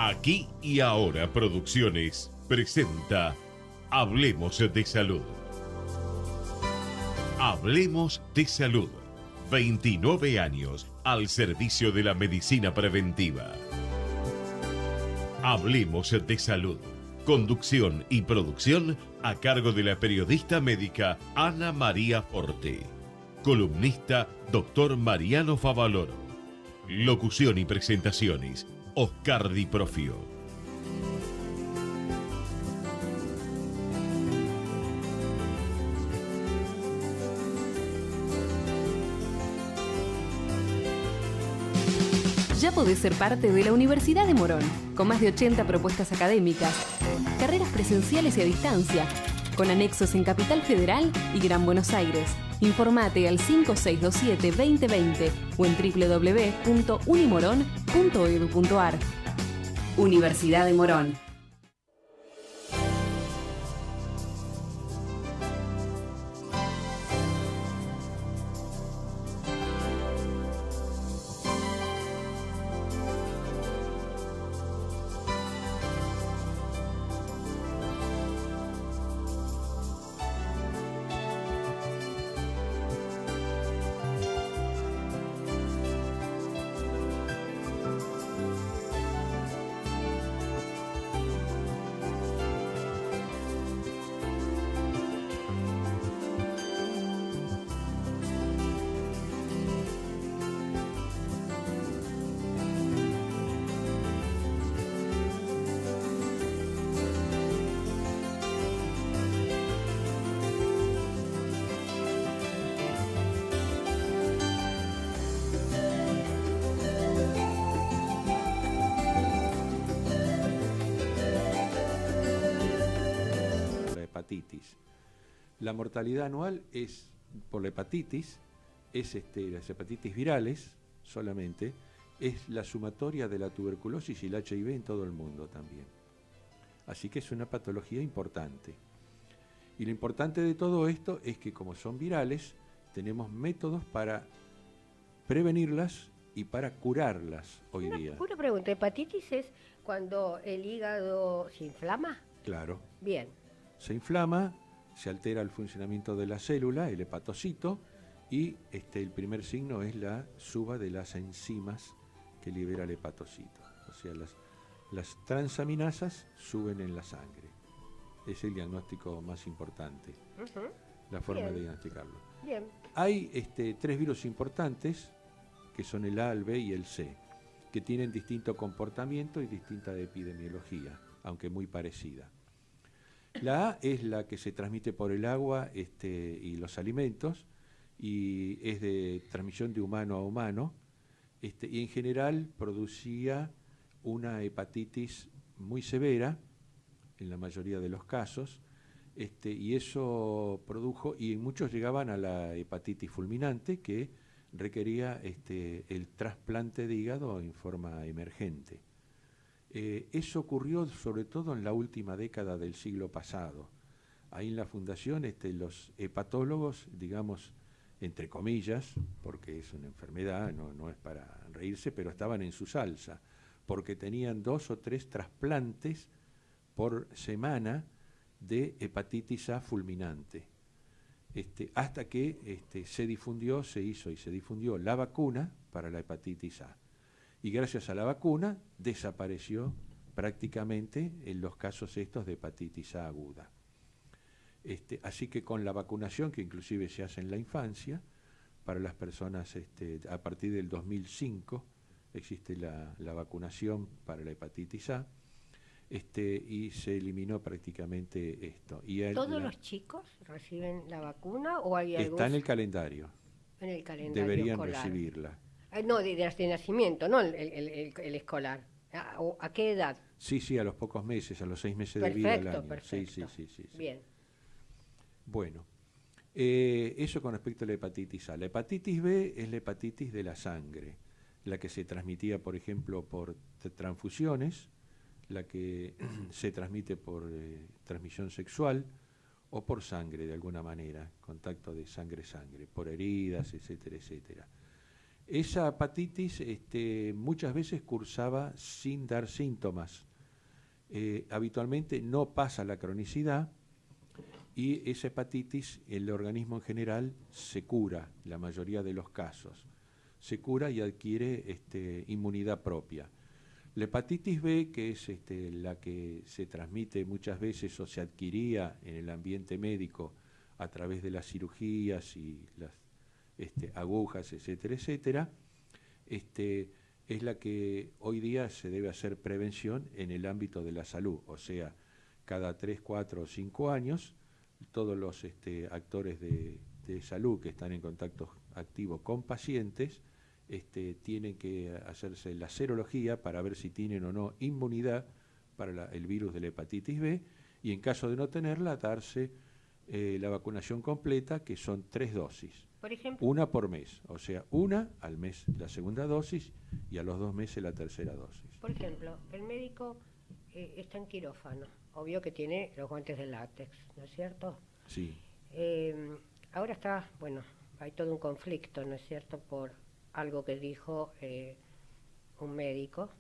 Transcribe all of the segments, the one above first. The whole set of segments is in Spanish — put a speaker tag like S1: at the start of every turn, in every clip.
S1: Aquí y Ahora Producciones presenta Hablemos de Salud. Hablemos de Salud. 29 años al servicio de la medicina preventiva. Hablemos de Salud. Conducción y producción a cargo de la periodista médica Ana María Forte. Columnista Dr. Mariano Favaloro. Locución y presentaciones Oscar Di Profio.
S2: Ya podés ser parte de la Universidad de Morón, con más de 80 propuestas académicas, carreras presenciales y a distancia, con anexos en Capital Federal y Gran Buenos Aires. Informate al 5627-2020 o en www.unimorón.edu.ar. Universidad de Morón.
S3: La mortalidad anual es por la hepatitis, las hepatitis virales solamente, es la sumatoria de la tuberculosis y el HIV en todo el mundo también. Así que es una patología importante. Y lo importante de todo esto es que como son virales, tenemos métodos para prevenirlas y para curarlas hoy día.
S4: Una pregunta, ¿hepatitis es cuando el hígado se inflama?
S3: Claro.
S4: Bien.
S3: Se inflama, se altera el funcionamiento de la célula, el hepatocito, y el primer signo es la suba de las enzimas que libera el hepatocito. O sea, las transaminasas suben en la sangre. Es el diagnóstico más importante, la forma de diagnosticarlo.
S4: Bien.
S3: Hay tres virus importantes, que son el A, el B y el C, que tienen distinto comportamiento y distinta epidemiología, aunque muy parecida. La A es la que se transmite por el agua y los alimentos, y es de transmisión de humano a humano, y en general producía una hepatitis muy severa, en la mayoría de los casos, y eso produjo, y muchos llegaban a la hepatitis fulminante, que requería el trasplante de hígado en forma emergente. Eso ocurrió sobre todo en la última década del siglo pasado. Ahí en la fundación los hepatólogos, digamos, entre comillas, porque es una enfermedad, no es para reírse, pero estaban en su salsa, porque tenían 2 o 3 trasplantes por semana de hepatitis A fulminante. Hasta que se difundió la vacuna para la hepatitis A. Y gracias a la vacuna desapareció prácticamente en los casos estos de hepatitis A aguda. Así que con la vacunación, que inclusive se hace en la infancia, para las personas a partir del 2005 existe la vacunación para la hepatitis A, y se eliminó prácticamente esto.
S4: ¿Todos los chicos reciben la vacuna o hay algún?
S3: Está en el calendario.
S4: En el calendario
S3: deberían
S4: escolar.
S3: Recibirla.
S4: No, de nacimiento, no el escolar. ¿A qué edad?
S3: Sí, a los pocos meses, a los 6 meses de vida al año.
S4: Perfecto.
S3: Sí.
S4: Bien.
S3: Bueno, eso con respecto a la hepatitis A. La hepatitis B es la hepatitis de la sangre, la que se transmitía, por ejemplo, por transfusiones, la que se transmite por transmisión sexual o por sangre de alguna manera, contacto de sangre-sangre, por heridas, etcétera, etcétera. Esa hepatitis muchas veces cursaba sin dar síntomas. Habitualmente no pasa la cronicidad y esa hepatitis, el organismo en general se cura, la mayoría de los casos. Se cura y adquiere inmunidad propia. La hepatitis B, que es la que se transmite muchas veces o se adquiría en el ambiente médico a través de las cirugías y las agujas, etcétera, etcétera, es la que hoy día se debe hacer prevención en el ámbito de la salud, o sea, cada 3, 4 o 5 años, todos los actores de salud que están en contacto activo con pacientes tienen que hacerse la serología para ver si tienen o no inmunidad para el virus de la hepatitis B y en caso de no tenerla, darse la vacunación completa, que son 3 dosis.
S4: Por ejemplo,
S3: Una por mes, o sea, una al mes la segunda dosis y a los 2 meses la tercera dosis.
S4: por ejemplo, el médico está en quirófano, obvio que tiene los guantes de látex, ¿no es cierto?
S3: Sí,
S4: Ahora está, bueno, hay todo un conflicto, ¿no es cierto?, por algo que dijo un médico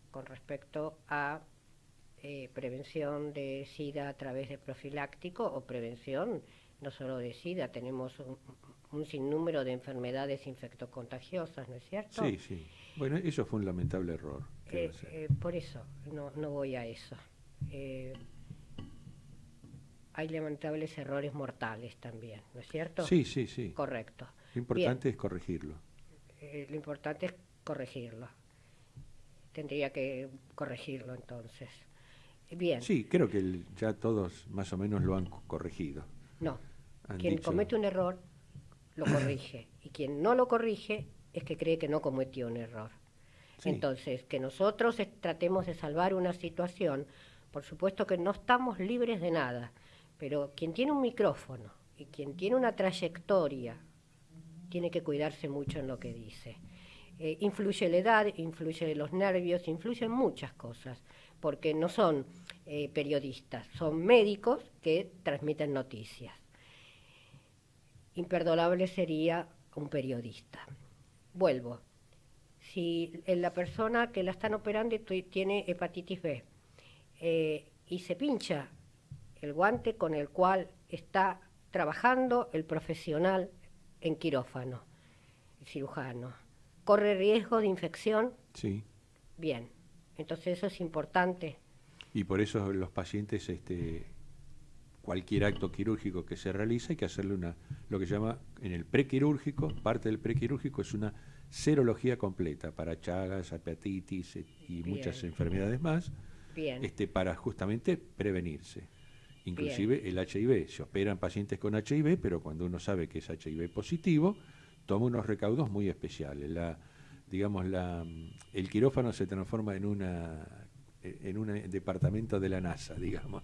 S4: con respecto a prevención de SIDA a través de profiláctico o prevención no solo de SIDA, tenemos un sinnúmero de enfermedades infectocontagiosas, ¿no es cierto?
S3: sí, sí. Bueno, eso fue un lamentable error. ¿Qué va a ser?
S4: Por eso, no voy a eso. Hay lamentables errores mortales también, ¿no es cierto?
S3: Sí, sí, sí.
S4: Correcto.
S3: Lo importante es corregirlo.
S4: Lo importante es corregirlo. Tendría que corregirlo entonces. Bien.
S3: Sí, creo que ya todos más o menos lo han corregido.
S4: No.
S3: Han
S4: Quien
S3: dicho-
S4: comete un error lo corrige. Y quien no lo corrige es que cree que no cometió un error.
S3: Sí.
S4: Entonces, que nosotros tratemos de salvar una situación, por supuesto que no estamos libres de nada, pero quien tiene un micrófono y quien tiene una trayectoria tiene que cuidarse mucho en lo que dice. Influye la edad, influye los nervios, influyen muchas cosas, porque no son periodistas, son médicos que transmiten noticias. Imperdonable sería un periodista. Vuelvo. Si la persona que la están operando tiene hepatitis B y se pincha el guante con el cual está trabajando el profesional en quirófano, el cirujano, ¿corre riesgo de infección?
S3: Sí.
S4: Bien, entonces eso es importante.
S3: Y por eso los pacientes, cualquier acto quirúrgico que se realiza, hay que hacerle lo que se llama en el prequirúrgico, parte del prequirúrgico es una serología completa para Chagas, hepatitis y
S4: Bien.
S3: muchas enfermedades más,
S4: Bien,
S3: para justamente prevenirse. Inclusive
S4: Bien.
S3: el HIV, se operan pacientes con HIV, pero cuando uno sabe que es HIV positivo, toma unos recaudos muy especiales. El quirófano se transforma en un departamento de la NASA, digamos.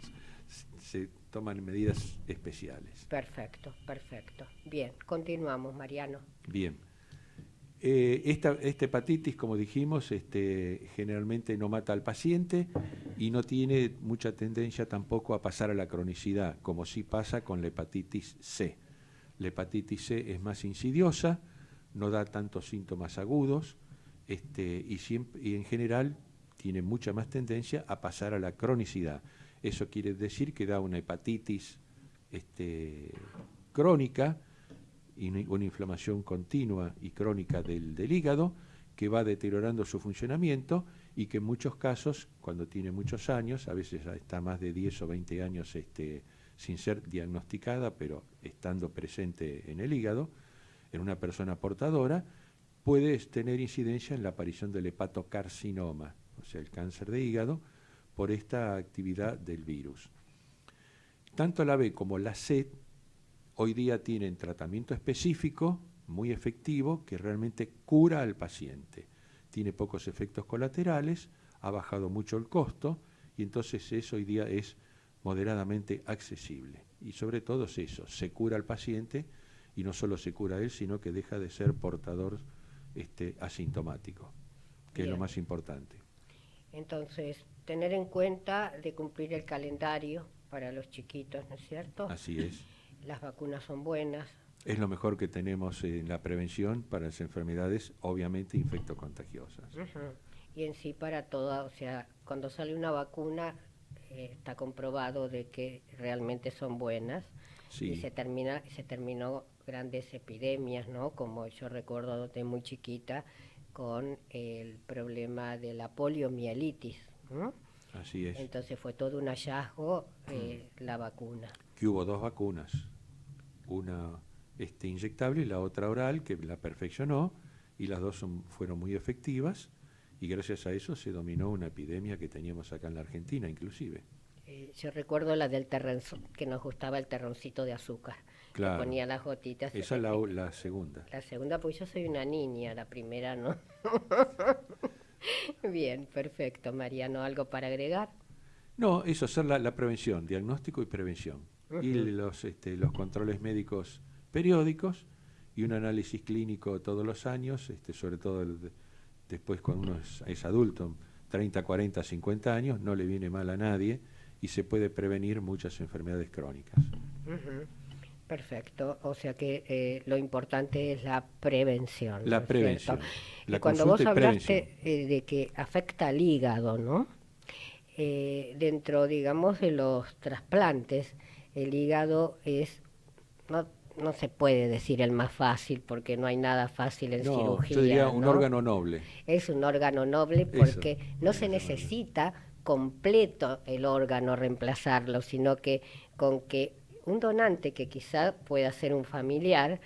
S3: Se toman medidas especiales.
S4: perfecto, perfecto. Bien, continuamos, Mariano.
S3: Bien. Esta hepatitis, como dijimos, generalmente no mata al paciente y no tiene mucha tendencia tampoco a pasar a la cronicidad, como sí pasa con la hepatitis C. La hepatitis C es más insidiosa, no da tantos síntomas agudos y en general tiene mucha más tendencia a pasar a la cronicidad. Eso quiere decir que da una hepatitis crónica, y una inflamación continua y crónica del hígado que va deteriorando su funcionamiento y que en muchos casos, cuando tiene muchos años, a veces está más de 10 o 20 años sin ser diagnosticada, pero estando presente en el hígado, en una persona portadora, puede tener incidencia en la aparición del hepatocarcinoma, o sea, el cáncer de hígado, por esta actividad del virus. Tanto la B como la C hoy día tienen tratamiento específico, muy efectivo, que realmente cura al paciente. Tiene pocos efectos colaterales, ha bajado mucho el costo y entonces eso hoy día es moderadamente accesible. Y sobre todo es eso, se cura al paciente y no solo se cura a él, sino que deja de ser portador asintomático, que es lo
S4: Bien.
S3: más importante.
S4: Entonces, tener en cuenta de cumplir el calendario para los chiquitos, ¿no es cierto?
S3: Así es.
S4: Las vacunas son buenas,
S3: Es lo mejor que tenemos en la prevención para las enfermedades, obviamente infectocontagiosas.
S4: Y en sí para toda, o sea, cuando sale una vacuna está comprobado de que realmente son buenas.
S3: Sí.
S4: Y se terminó grandes epidemias, ¿no? Como yo recuerdo de muy chiquita con el problema de la poliomielitis, ¿no?
S3: Así es.
S4: Entonces fue todo un hallazgo la vacuna.
S3: Que hubo 2 vacunas, una inyectable y la otra oral, que la perfeccionó, y las dos fueron muy efectivas, y gracias a eso se dominó una epidemia que teníamos acá en la Argentina, inclusive.
S4: Yo recuerdo la del que nos gustaba el terroncito de azúcar.
S3: Claro.
S4: Que ponía las gotitas.
S3: Esa es la segunda.
S4: La segunda, pues yo soy una niña, la primera no. Bien, perfecto, Mariano. ¿Algo para agregar?
S3: No, eso, hacer la prevención, diagnóstico y prevención. Y los controles médicos periódicos y un análisis clínico todos los años, sobre todo después cuando uno es adulto, 30, 40, 50 años, no le viene mal a nadie y se puede prevenir muchas enfermedades crónicas.
S4: Perfecto, o sea que lo importante es la prevención.
S3: La prevención.
S4: Y cuando vos hablaste de que afecta al hígado, ¿no? Dentro, digamos, de los trasplantes, el hígado es, no se puede decir el más fácil, porque no hay nada fácil en cirugía.
S3: Yo diría un órgano noble.
S4: Es un órgano noble porque no se necesita completo el órgano reemplazarlo, sino que con que un donante que quizá pueda ser un familiar,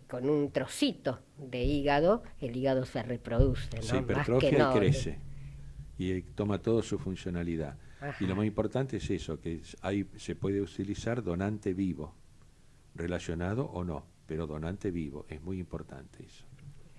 S4: con un trocito de hígado, el hígado se reproduce, ¿no?
S3: Se hipertrofia y crece y toma toda su funcionalidad. Ajá. Y lo más importante es eso, que se puede utilizar donante vivo, relacionado o no, pero donante vivo, es muy importante eso.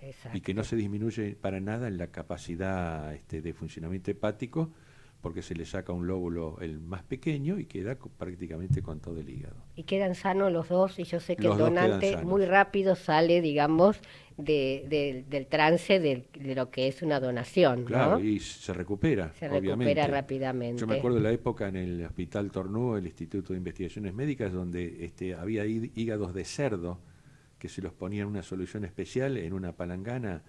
S3: Exacto. Y que no se disminuye para nada en la capacidad de funcionamiento hepático, porque se le saca un lóbulo el más pequeño y queda prácticamente con todo el hígado.
S4: Y quedan sanos los dos, y yo sé que el donante muy rápido sale, digamos, del trance de lo que es una donación, ¿no?
S3: Claro, y se recupera, obviamente.
S4: Recupera rápidamente.
S3: Yo me acuerdo de la época en el Hospital Tornú, el Instituto de Investigaciones Médicas, donde había hígados de cerdo que se los ponía en una solución especial, en una palangana,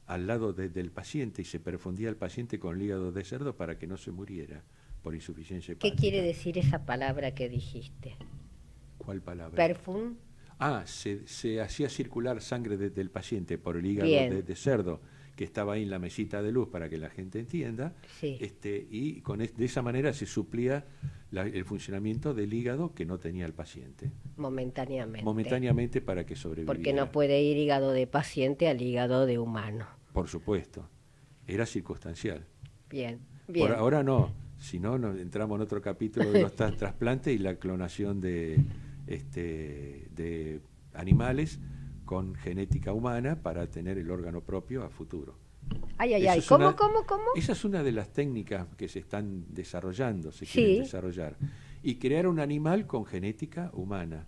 S3: al lado del paciente, y se perfundía el paciente con el hígado de cerdo para que no se muriera por insuficiencia hepática.
S4: ¿Qué quiere decir esa palabra que dijiste?
S3: ¿Cuál palabra?
S4: Perfum.
S3: Se hacía circular sangre del paciente por el hígado de cerdo, que estaba ahí en la mesita de luz para que la gente entienda,
S4: sí.
S3: Y de esa manera se suplía el funcionamiento del hígado que no tenía el paciente. Momentáneamente para que sobreviviera.
S4: Porque no puede ir hígado de paciente al hígado de humano.
S3: Por supuesto, era circunstancial.
S4: Bien.
S3: Por ahora no, si no entramos en otro capítulo de los trasplantes y la clonación de animales con genética humana para tener el órgano propio a futuro.
S4: ¿Cómo?
S3: Esa es una de las técnicas que se están desarrollando, quieren desarrollar. Y crear un animal con genética humana.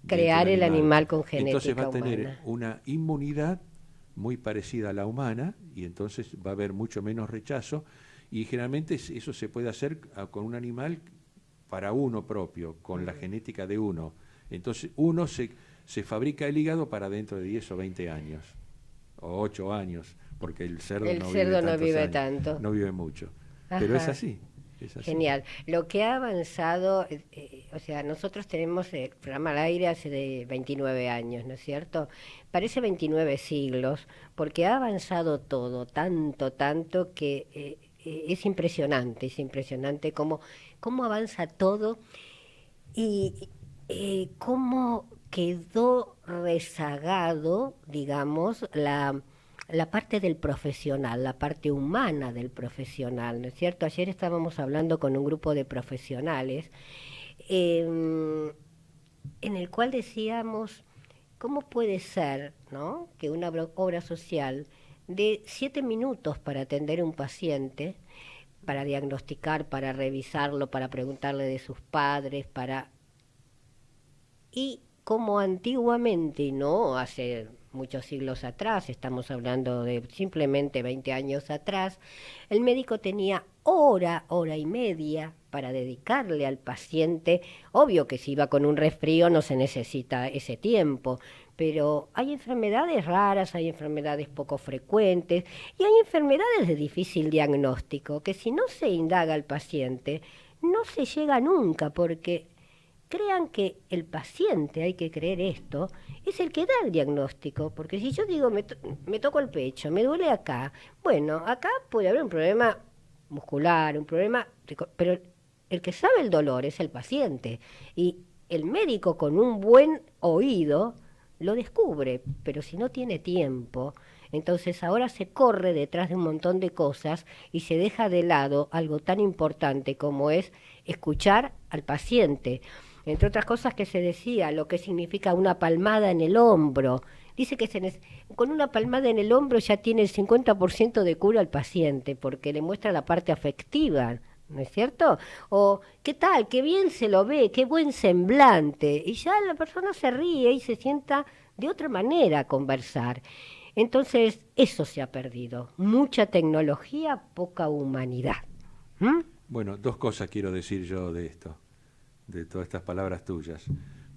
S4: Crear el animal con genética humana.
S3: Entonces va a tener una inmunidad muy parecida a la humana, y entonces va a haber mucho menos rechazo, y generalmente eso se puede hacer con un animal para uno propio, con la genética de uno. Entonces uno se fabrica el hígado para dentro de 10 o 20 años, o 8 años, porque el cerdo no vive tanto. No vive mucho. Ajá. Pero es así.
S4: Genial. Lo que ha avanzado, nosotros tenemos el programa al aire hace de 29 años, ¿no es cierto? Parece 29 siglos, porque ha avanzado todo, tanto que es impresionante cómo avanza todo y cómo quedó rezagado, digamos, la parte del profesional, la parte humana del profesional, ¿no es cierto? Ayer estábamos hablando con un grupo de profesionales en el cual decíamos, ¿cómo puede ser, ¿no?, que una obra social de 7 minutos para atender a un paciente, para diagnosticar, para revisarlo, para preguntarle de sus padres, y como antiguamente, no hace muchos siglos atrás, estamos hablando de simplemente 20 años atrás, el médico tenía hora y media para dedicarle al paciente. Obvio que si va con un resfrío no se necesita ese tiempo, pero hay enfermedades raras, hay enfermedades poco frecuentes y hay enfermedades de difícil diagnóstico que si no se indaga al paciente no se llega nunca, porque crean que el paciente, hay que creer esto, es el que da el diagnóstico, porque si yo digo me toco el pecho, me duele acá, bueno, acá puede haber un problema muscular, un problema, pero el que sabe el dolor es el paciente, y el médico con un buen oído lo descubre, pero si no tiene tiempo, entonces ahora se corre detrás de un montón de cosas y se deja de lado algo tan importante como es escuchar al paciente. Entre otras cosas que se decía, lo que significa una palmada en el hombro. Dice que con una palmada en el hombro ya tiene el 50% de cura al paciente, porque le muestra la parte afectiva, ¿no es cierto? O, ¿qué tal? Qué bien se lo ve, qué buen semblante. Y ya la persona se ríe y se sienta de otra manera a conversar. Entonces, eso se ha perdido. Mucha tecnología, poca humanidad.
S3: Bueno, 2 cosas quiero decir yo de esto, de todas estas palabras tuyas.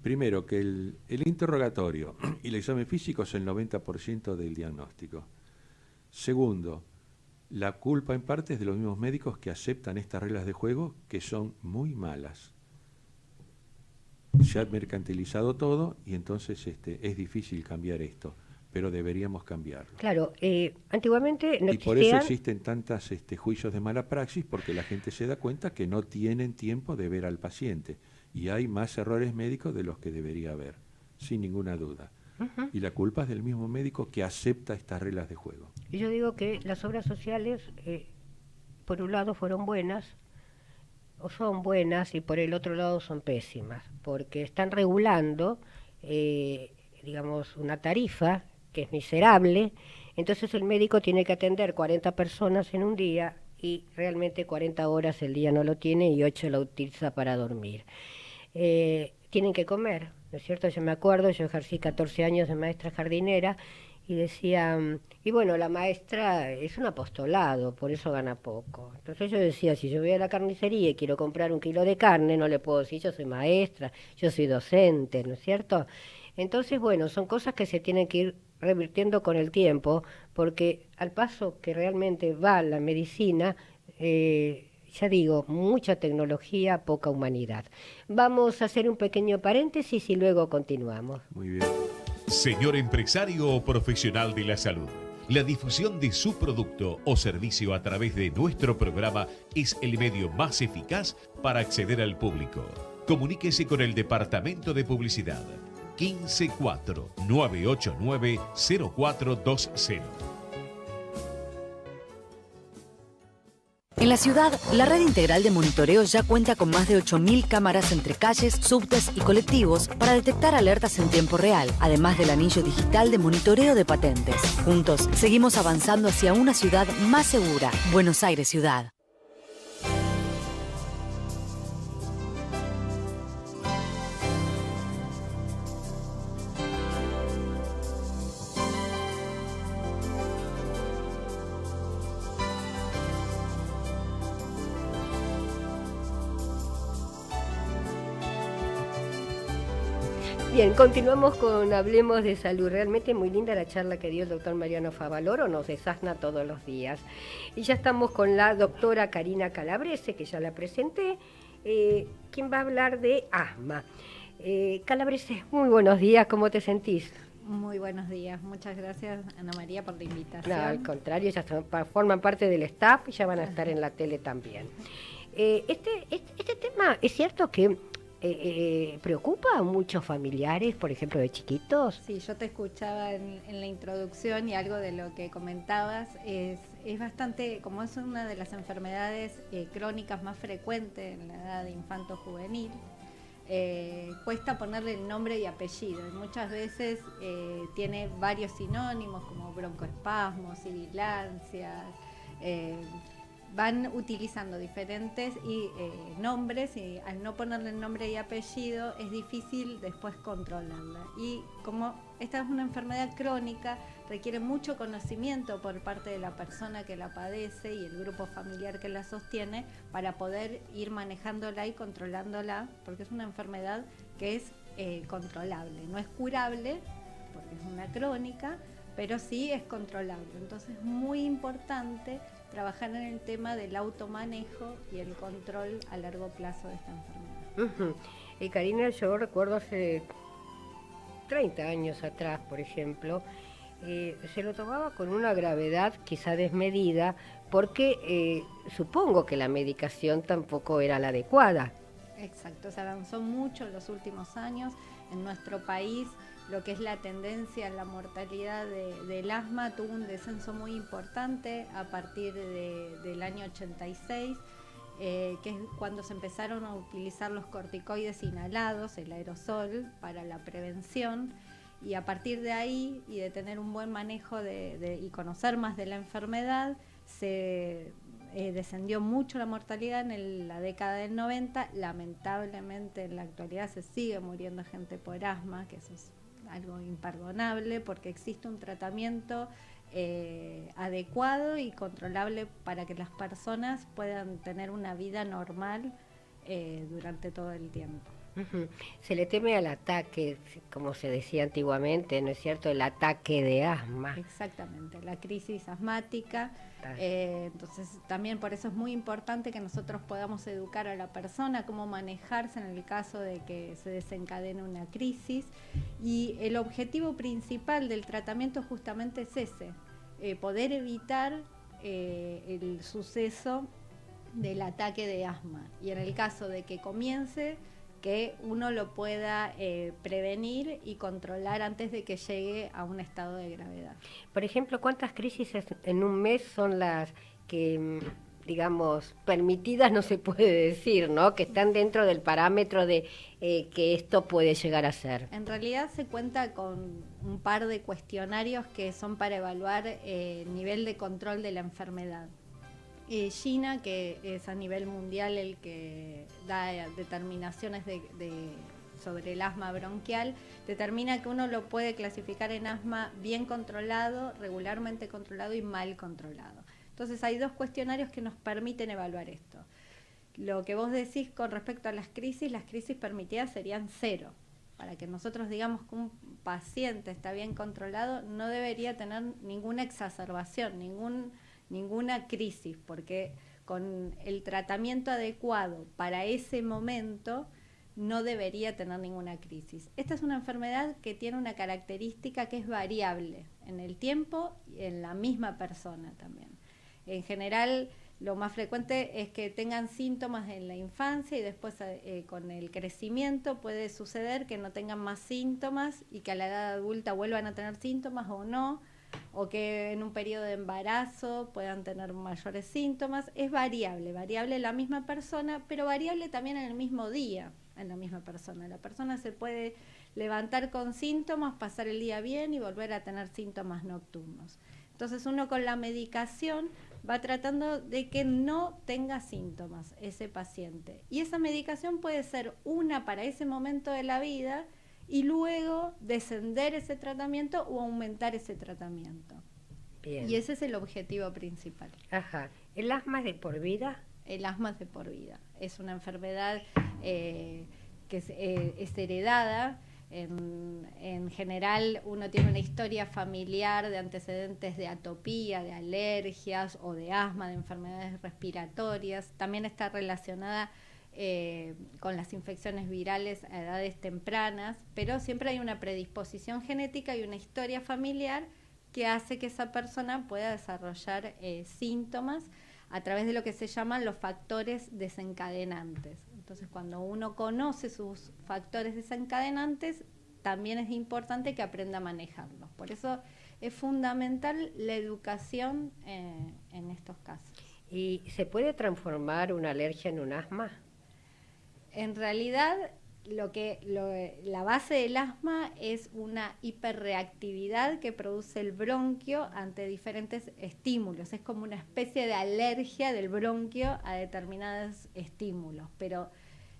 S3: Primero, que el interrogatorio y el examen físico es el 90% del diagnóstico. Segundo, la culpa en parte es de los mismos médicos que aceptan estas reglas de juego, que son muy malas. Se ha mercantilizado todo y entonces es difícil cambiar esto, pero deberíamos cambiarlo.
S4: Claro, antiguamente no
S3: y por eso
S4: existían...
S3: existen tantos juicios de mala praxis, porque la gente se da cuenta que no tienen tiempo de ver al paciente y hay más errores médicos de los que debería haber, sin ninguna duda.
S4: Uh-huh.
S3: Y la culpa es del mismo médico que acepta estas reglas de juego.
S4: Y yo digo que las obras sociales, por un lado fueron buenas, o son buenas, y por el otro lado son pésimas, porque están regulando, digamos, una tarifa que es miserable, entonces el médico tiene que atender 40 personas en un día y realmente 40 horas el día no lo tiene y 8 lo utiliza para dormir. Tienen que comer, ¿no es cierto? Yo me acuerdo, yo ejercí 14 años de maestra jardinera y decía, y bueno, la maestra es un apostolado, por eso gana poco. Entonces yo decía, si yo voy a la carnicería y quiero comprar 1 kilo de carne, no le puedo decir, yo soy maestra, yo soy docente, ¿no es cierto? Entonces, bueno, son cosas que se tienen que ir revirtiendo con el tiempo, porque al paso que realmente va la medicina, ya digo, mucha tecnología, poca humanidad. Vamos a hacer un pequeño paréntesis y luego continuamos.
S3: Muy bien.
S1: Señor empresario o profesional de la salud, la difusión de su producto o servicio a través de nuestro programa es el medio más eficaz para acceder al público. Comuníquese con el Departamento de Publicidad 154-989-0420.
S5: En la ciudad, la red integral de monitoreo ya cuenta con más de 8.000 cámaras entre calles, subtes y colectivos para detectar alertas en tiempo real, además del anillo digital de monitoreo de patentes. Juntos, seguimos avanzando hacia una ciudad más segura. Buenos Aires Ciudad.
S4: Bien, continuamos con Hablemos de Salud. Realmente muy linda la charla que dio el doctor Mariano Favaloro, nos desasna todos los días. Y ya estamos con la doctora Karina Calabrese, que ya la presenté, quien va a hablar de asma. Calabrese, muy buenos días, ¿cómo te sentís?
S6: Muy buenos días, muchas gracias Ana María por la invitación.
S4: No, al contrario, ya forman parte del staff y ya van a estar en la tele también. Este tema, ¿es cierto que preocupa a muchos familiares, por ejemplo, de chiquitos?
S6: Sí, yo te escuchaba en la introducción y algo de lo que comentabas es bastante, como es una de las enfermedades crónicas más frecuentes en la edad de infanto-juvenil, cuesta ponerle el nombre y apellido. Y muchas veces tiene varios sinónimos como broncoespasmos, sibilancias, van utilizando diferentes nombres, y al no ponerle nombre y apellido es difícil después controlarla. Y como esta es una enfermedad crónica, requiere mucho conocimiento por parte de la persona que la padece y el grupo familiar que la sostiene para poder ir manejándola y controlándola, porque es una enfermedad que es controlable. No es curable, porque es una crónica, pero sí es controlable. Entonces es muy importante trabajar en el tema del automanejo y el control a largo plazo de esta enfermedad.
S4: Y Karina, yo recuerdo hace 30 años atrás, por ejemplo, se lo tomaba con una gravedad quizá desmedida, porque supongo que la medicación tampoco era la adecuada.
S6: Exacto, se avanzó mucho en los últimos años. En nuestro país, lo que es la tendencia en la mortalidad del asma tuvo un descenso muy importante a partir del año 86, que es cuando se empezaron a utilizar los corticoides inhalados, el aerosol, para la prevención. Y a partir de ahí, y de tener un buen manejo y conocer más de la enfermedad, se descendió mucho la mortalidad en la década del 90. Lamentablemente en la actualidad se sigue muriendo gente por asma, que eso es algo imperdonable, porque existe un tratamiento adecuado y controlable para que las personas puedan tener una vida normal durante todo el tiempo.
S4: Se le teme al ataque, como se decía antiguamente, ¿no es cierto? El ataque de asma.
S6: Exactamente, la crisis asmática. Entonces también por eso es muy importante que nosotros podamos educar a la persona cómo manejarse en el caso de que se desencadene una crisis. Y el objetivo principal del tratamiento justamente es ese, poder evitar el suceso del ataque de asma. Y en el caso de que comience, que uno lo pueda prevenir y controlar antes de que llegue a un estado de gravedad.
S4: Por ejemplo, ¿cuántas crisis en un mes son las que, digamos, permitidas? No se puede decir, ¿no? Que están dentro del parámetro de que esto puede llegar a ser.
S6: En realidad se cuenta con un par de cuestionarios que son para evaluar el nivel de control de la enfermedad. China, que es a nivel mundial el que da determinaciones sobre el asma bronquial, determina que uno lo puede clasificar en asma bien controlado, regularmente controlado y mal controlado. Entonces hay dos cuestionarios que nos permiten evaluar esto. Lo que vos decís con respecto a las crisis permitidas serían 0. Para que nosotros digamos que un paciente está bien controlado, no debería tener ninguna exacerbación, ninguna crisis, porque con el tratamiento adecuado para ese momento no debería tener ninguna crisis. Esta es una enfermedad que tiene una característica que es variable en el tiempo y en la misma persona también. En general, lo más frecuente es que tengan síntomas en la infancia y después con el crecimiento puede suceder que no tengan más síntomas y que a la edad adulta vuelvan a tener síntomas o no, o que en un periodo de embarazo puedan tener mayores síntomas. Es variable la misma persona, pero variable también en el mismo día, en la misma persona. La persona se puede levantar con síntomas, pasar el día bien y volver a tener síntomas nocturnos. Entonces uno con la medicación va tratando de que no tenga síntomas ese paciente. Y esa medicación puede ser una para ese momento de la vida, y luego descender ese tratamiento o aumentar ese tratamiento.
S4: Bien.
S6: Y ese es el objetivo principal.
S4: Ajá. ¿El asma es de por vida?
S6: El asma es de por vida. Es una enfermedad que es heredada. En general uno tiene una historia familiar de antecedentes de atopía, de alergias o de asma, de enfermedades respiratorias. También está relacionada con las infecciones virales a edades tempranas, pero siempre hay una predisposición genética y una historia familiar que hace que esa persona pueda desarrollar síntomas a través de lo que se llaman los factores desencadenantes. Entonces, cuando uno conoce sus factores desencadenantes, también es importante que aprenda a manejarlos. Por eso es fundamental la educación en estos casos.
S4: ¿Y se puede transformar una alergia en un asma?
S6: En realidad, la base del asma es una hiperreactividad que produce el bronquio ante diferentes estímulos. Es como una especie de alergia del bronquio a determinados estímulos, pero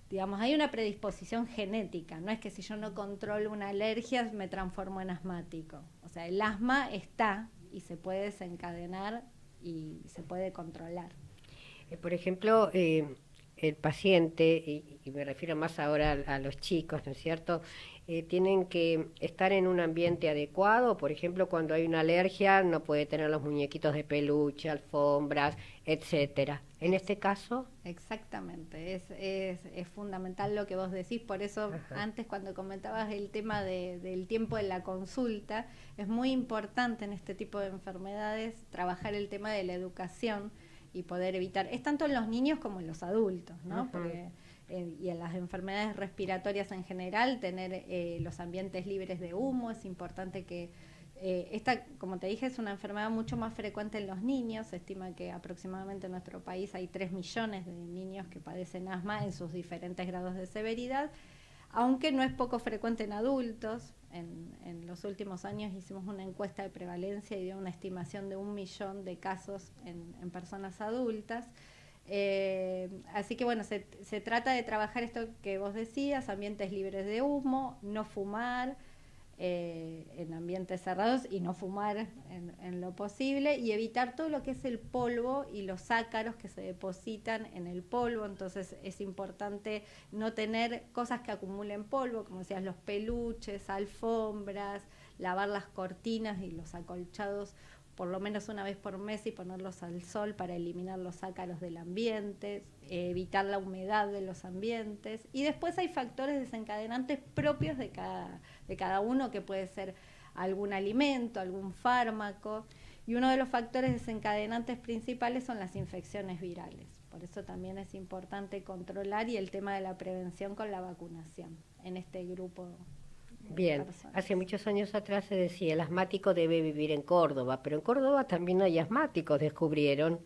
S6: digamos, hay una predisposición genética, no es que si yo no controlo una alergia me transformo en asmático. O sea, el asma está y se puede desencadenar y se puede controlar.
S4: Por ejemplo, el paciente, y me refiero más ahora a los chicos, ¿no es cierto?, tienen que estar en un ambiente adecuado. Por ejemplo, cuando hay una alergia no puede tener los muñequitos de peluche, alfombras, etcétera. En este caso...
S6: Exactamente, es fundamental lo que vos decís, por eso antes cuando comentabas el tema del tiempo de la consulta, es muy importante en este tipo de enfermedades trabajar el tema de la educación y poder evitar, es tanto en los niños como en los adultos, ¿no? Porque, y en las enfermedades respiratorias en general, tener los ambientes libres de humo, es importante que esta, como te dije, es una enfermedad mucho más frecuente en los niños. Se estima que aproximadamente en nuestro país hay 3 millones de niños que padecen asma en sus diferentes grados de severidad, aunque no es poco frecuente en adultos. En los últimos años hicimos una encuesta de prevalencia y dio una estimación de 1 millón de casos en personas adultas. Así que bueno, se trata de trabajar esto que vos decías, ambientes libres de humo, no fumar, en ambientes cerrados y no fumar en lo posible, y evitar todo lo que es el polvo y los ácaros que se depositan en el polvo. Entonces es importante no tener cosas que acumulen polvo, como decías, los peluches, alfombras, lavar las cortinas y los acolchados por lo menos una vez por mes y ponerlos al sol para eliminar los ácaros del ambiente, evitar la humedad de los ambientes. Y después hay factores desencadenantes propios de cada uno, que puede ser algún alimento, algún fármaco. Y uno de los factores desencadenantes principales son las infecciones virales. Por eso también es importante controlar, y el tema de la prevención con la vacunación en este grupo.
S4: Bien, hace muchos años atrás se decía el asmático debe vivir en Córdoba, pero en Córdoba también hay asmáticos, descubrieron.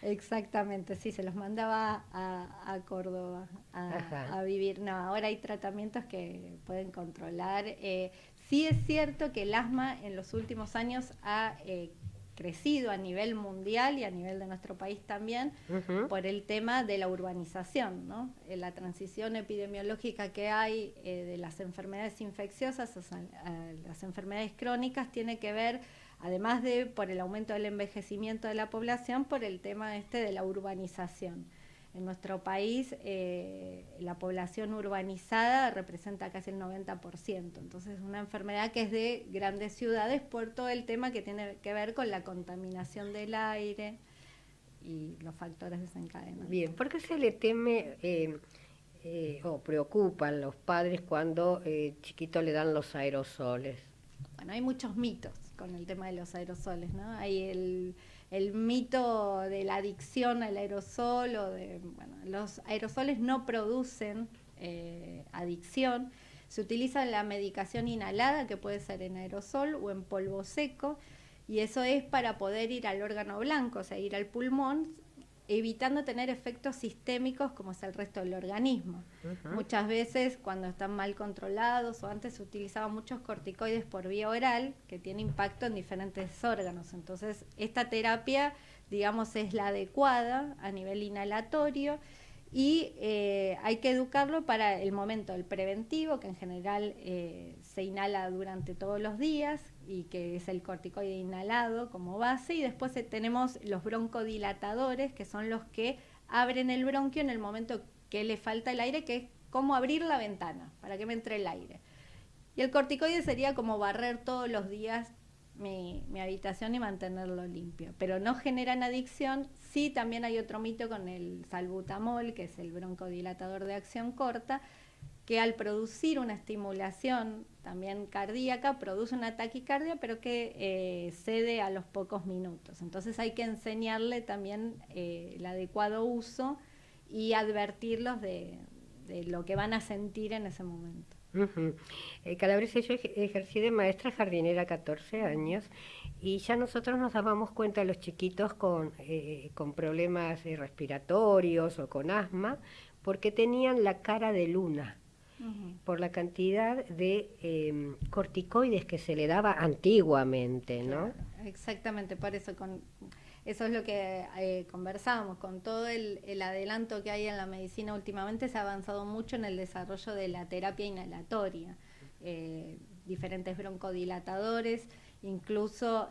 S6: Exactamente, sí, se los mandaba a Córdoba a vivir. No, ahora hay tratamientos que pueden controlar. Sí es cierto que el asma en los últimos años ha crecido a nivel mundial y a nivel de nuestro país también, por el tema de la urbanización, ¿no? La transición epidemiológica que hay de las enfermedades infecciosas a las enfermedades crónicas tiene que ver, además de por el aumento del envejecimiento de la población, por el tema de la urbanización. En nuestro país la población urbanizada representa casi el 90%, entonces es una enfermedad que es de grandes ciudades por todo el tema que tiene que ver con la contaminación del aire y los factores desencadenantes.
S4: Bien, ¿por qué se le teme o preocupan los padres cuando chiquito le dan los aerosoles?
S6: Bueno, hay muchos mitos con el tema de los aerosoles, ¿no? Hay el mito de la adicción al aerosol, los aerosoles no producen adicción. Se utiliza la medicación inhalada, que puede ser en aerosol o en polvo seco, y eso es para poder ir al órgano blanco, o sea, ir al pulmón, evitando tener efectos sistémicos como es el resto del organismo. Muchas veces cuando están mal controlados, o antes se utilizaban muchos corticoides por vía oral, que tiene impacto en diferentes órganos. Entonces esta terapia, digamos, es la adecuada a nivel inhalatorio, y hay que educarlo para el momento del preventivo, que en general se inhala durante todos los días, y que es el corticoide inhalado como base, y después tenemos los broncodilatadores, que son los que abren el bronquio en el momento que le falta el aire, que es como abrir la ventana para que me entre el aire. Y el corticoide sería como barrer todos los días mi habitación y mantenerlo limpio, pero no generan adicción. Sí, también hay otro mito con el salbutamol, que es el broncodilatador de acción corta, que al producir una estimulación también cardíaca, produce una taquicardia, pero que cede a los pocos minutos. Entonces hay que enseñarle también el adecuado uso y advertirlos de lo que van a sentir en ese momento.
S4: Calabresa, yo ejercí de maestra jardinera 14 años, y ya nosotros nos dábamos cuenta de los chiquitos con problemas respiratorios o con asma, porque tenían la cara de luna. por la cantidad de corticoides que se le daba antiguamente, ¿no?
S6: Claro, exactamente, por eso eso es lo que conversábamos, con todo el adelanto que hay en la medicina últimamente se ha avanzado mucho en el desarrollo de la terapia inhalatoria, diferentes broncodilatadores, incluso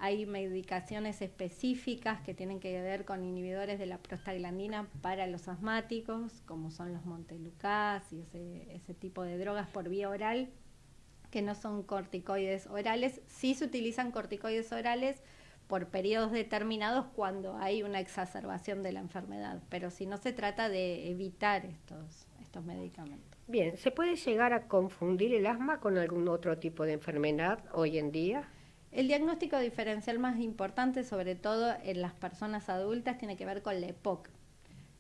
S6: hay medicaciones específicas que tienen que ver con inhibidores de la prostaglandina para los asmáticos, como son los Montelukast y ese tipo de drogas por vía oral, que no son corticoides orales. Sí se utilizan corticoides orales por periodos determinados cuando hay una exacerbación de la enfermedad, pero si no se trata de evitar estos medicamentos.
S4: Bien, ¿se puede llegar a confundir el asma con algún otro tipo de enfermedad hoy en día?
S6: El diagnóstico diferencial más importante, sobre todo en las personas adultas, tiene que ver con la EPOC.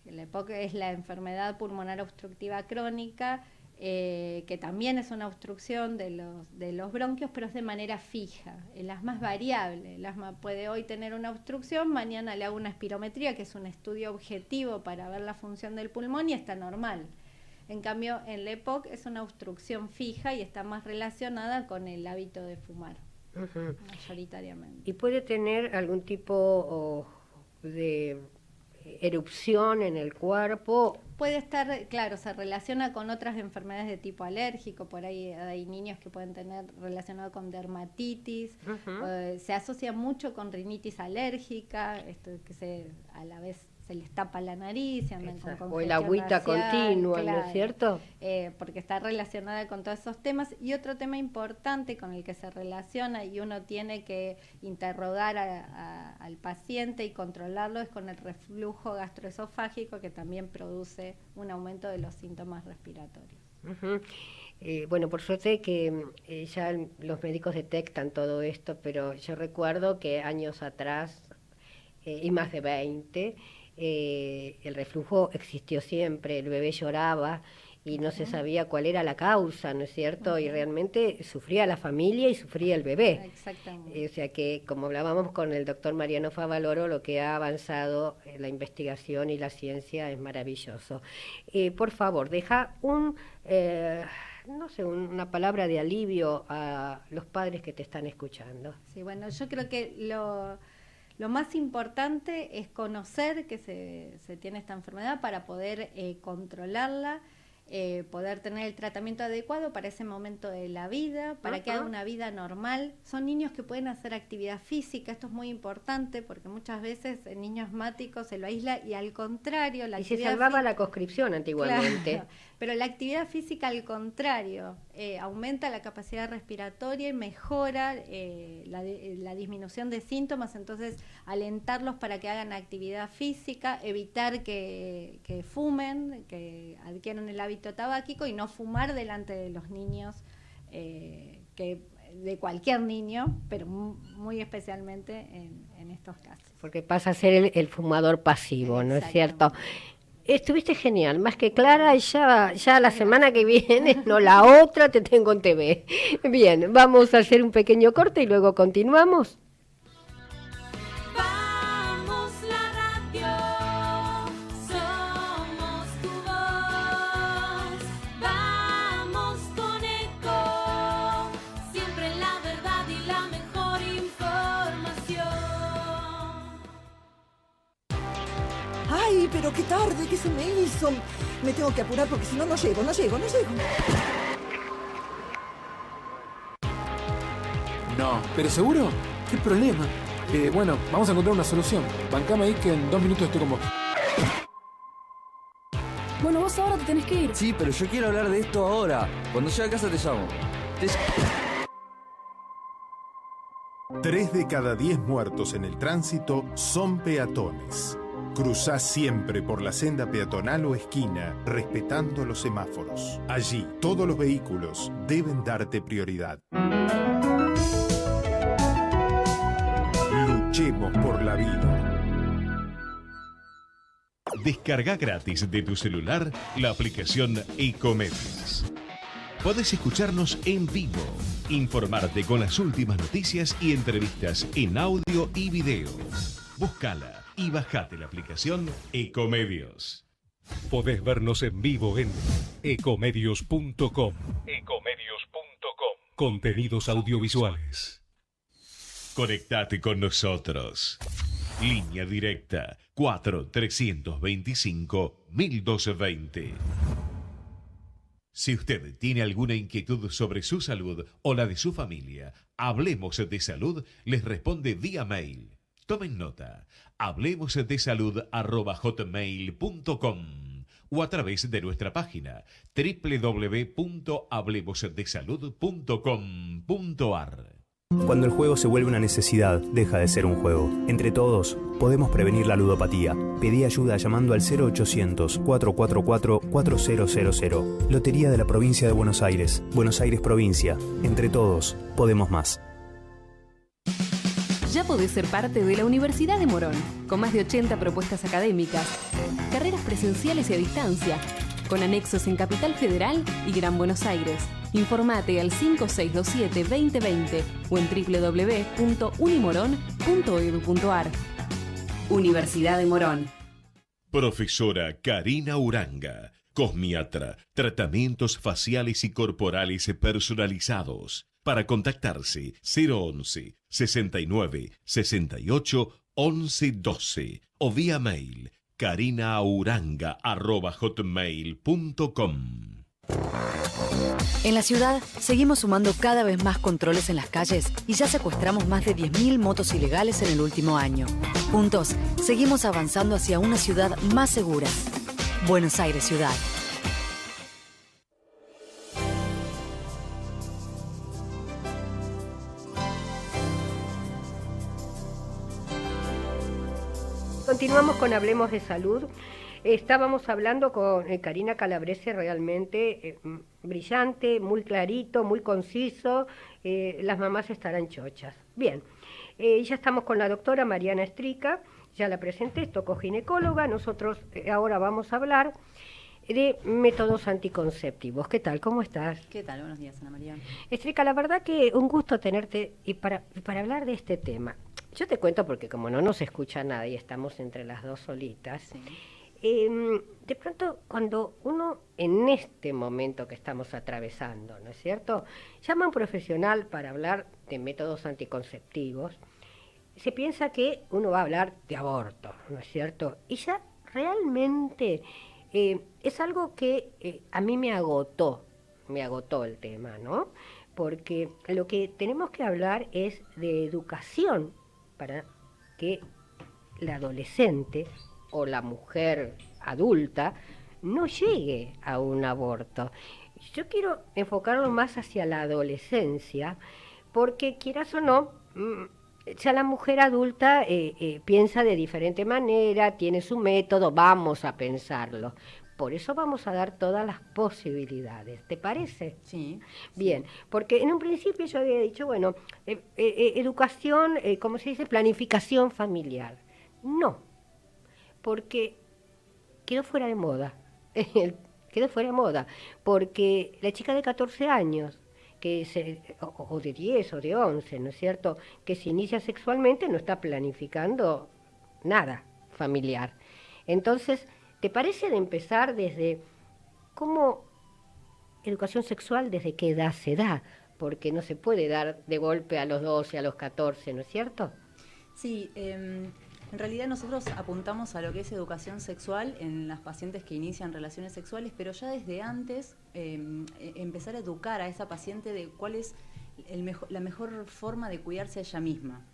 S6: La EPOC es la enfermedad pulmonar obstructiva crónica, que también es una obstrucción de los bronquios, pero es de manera fija. El asma es variable. El asma puede hoy tener una obstrucción, mañana le hago una espirometría, que es un estudio objetivo para ver la función del pulmón, y está normal. En cambio, en la EPOC es una obstrucción fija y está más relacionada con el hábito de fumar, mayoritariamente.
S4: ¿Y puede tener algún tipo de erupción en el cuerpo?
S6: Puede estar, claro, se relaciona con otras enfermedades de tipo alérgico, por ahí hay niños que pueden tener relacionado con dermatitis, se asocia mucho con rinitis alérgica, esto que a la vez se les tapa la nariz, andan con congestión
S4: o el agüita continua,
S6: claro,
S4: ¿no es cierto?
S6: Porque está relacionada con todos esos temas. Y otro tema importante con el que se relaciona y uno tiene que interrogar al paciente y controlarlo es con el reflujo gastroesofágico, que también produce un aumento de los síntomas respiratorios.
S4: Bueno, por suerte que ya los médicos detectan todo esto, pero yo recuerdo que años atrás, y más de 20, el reflujo existió siempre, el bebé lloraba y no se sabía cuál era la causa, ¿no es cierto? Y realmente sufría la familia y sufría el bebé.
S6: Exactamente.
S4: O sea que, como hablábamos con el doctor Mariano Favaloro, lo que ha avanzado en la investigación y la ciencia es maravilloso. Por favor, deja una palabra de alivio a los padres que te están escuchando.
S6: Sí, bueno, yo creo que lo más importante es conocer que se tiene esta enfermedad para poder controlarla, poder tener el tratamiento adecuado para ese momento de la vida, para que haga una vida normal. Son niños que pueden hacer actividad física, esto es muy importante porque muchas veces el niño asmático se lo aísla y al contrario...
S4: Y se salvaba la conscripción antiguamente.
S6: Claro, pero la actividad física al contrario, aumenta la capacidad respiratoria y mejora la disminución de síntomas, entonces alentarlos para que hagan actividad física, evitar que fumen, que adquieran el hábito tabáquico y no fumar delante de los niños, de cualquier niño, pero muy especialmente en estos casos.
S4: Porque pasa a ser el fumador pasivo, ¿no es cierto? Estuviste genial, más que clara, y ya la semana que viene, no la otra, te tengo en TV. Bien, vamos a hacer un pequeño corte y luego continuamos.
S7: ¡Ay, pero qué tarde! ¿Qué se me hizo? Me tengo que apurar porque si no, no llego.
S8: No, ¿pero seguro? ¿Qué problema? Bueno, vamos a encontrar una solución. Bancame ahí que en 2 minutos estoy con vos.
S9: Bueno, vos ahora te tenés que ir.
S10: Sí, pero yo quiero hablar de esto ahora. Cuando llegue a casa te llamo.
S11: 3 de cada 10 muertos en el tránsito son peatones. Cruzá siempre por la senda peatonal o esquina, respetando los semáforos. Allí, todos los vehículos deben darte prioridad. Luchemos por la vida.
S1: Descarga gratis de tu celular la aplicación Ecomedios. Podés escucharnos en vivo, informarte con las últimas noticias y entrevistas en audio y video. Búscala y bajate la aplicación Ecomedios.
S12: Podés vernos en vivo en ecomedios.com. Contenidos audiovisuales.
S1: Conectate con nosotros. Línea directa 4-325-1220. Si usted tiene alguna inquietud sobre su salud o la de su familia, Hablemos de Salud les responde vía mail. Tomen nota, hablemosdesalud@hotmail.com o a través de nuestra página www.hablemosdesalud.com.ar.
S13: Cuando el juego se vuelve una necesidad, deja de ser un juego. Entre todos, podemos prevenir la ludopatía. Pedí ayuda llamando al 0800-444-4000. Lotería de la Provincia de Buenos Aires. Buenos Aires Provincia. Entre todos, podemos más.
S2: Ya podés ser parte de la Universidad de Morón, con más de 80 propuestas académicas, carreras presenciales y a distancia, con anexos en Capital Federal y Gran Buenos Aires. Informate al 5627-2020 o en www.unimorón.edu.ar. Universidad de Morón.
S1: Profesora Karina Uranga, cosmiatra, tratamientos faciales y corporales personalizados. Para contactarse 011 69 68 11 12 o vía mail karinauranga@hotmail.com.
S5: En la ciudad seguimos sumando cada vez más controles en las calles y ya secuestramos más de 10.000 motos ilegales en el último año. Juntos seguimos avanzando hacia una ciudad más segura. Buenos Aires Ciudad.
S4: Continuamos con Hablemos de Salud. Estábamos hablando con Karina Calabrese, realmente brillante, muy clarito, muy conciso. Las mamás estarán chochas. Bien, ya estamos con la doctora Mariana Estrica, ya la presenté, es tocoginecóloga. Nosotros ahora vamos a hablar de métodos anticonceptivos. ¿Qué tal? ¿Cómo estás?
S14: ¿Qué tal? Buenos días, Ana María.
S4: Estrica, la verdad que un gusto tenerte y para hablar de este tema. Yo te cuento porque como no nos escucha nadie, estamos entre las dos solitas. Sí. De pronto, cuando uno en este momento que estamos atravesando, ¿no es cierto?, llama a un profesional para hablar de métodos anticonceptivos, se piensa que uno va a hablar de aborto, ¿no es cierto? Y ya realmente es algo que a mí me agotó el tema, ¿no? Porque lo que tenemos que hablar es de educación para que la adolescente o la mujer adulta no llegue a un aborto. Yo quiero enfocarlo más hacia la adolescencia, porque quieras o no, ya la mujer adulta piensa de diferente manera, tiene su método, vamos a pensarlo. Por eso vamos a dar todas las posibilidades, ¿te parece?
S14: Sí.
S4: Bien, porque en un principio yo había dicho, bueno, educación, ¿cómo se dice? Planificación familiar. No, porque quedó fuera de moda. Quedó fuera de moda, porque la chica de 14 años, o de 10 o de 11, ¿no es cierto?, que se inicia sexualmente no está planificando nada familiar. Entonces, ¿te parece de empezar desde cómo educación sexual, desde qué edad se da? Porque no se puede dar de golpe a los 12, a los 14, ¿no es cierto?
S14: Sí, en realidad nosotros apuntamos a lo que es educación sexual en las pacientes que inician relaciones sexuales, pero ya desde antes empezar a educar a esa paciente de cuál es la mejor forma de cuidarse a ella misma.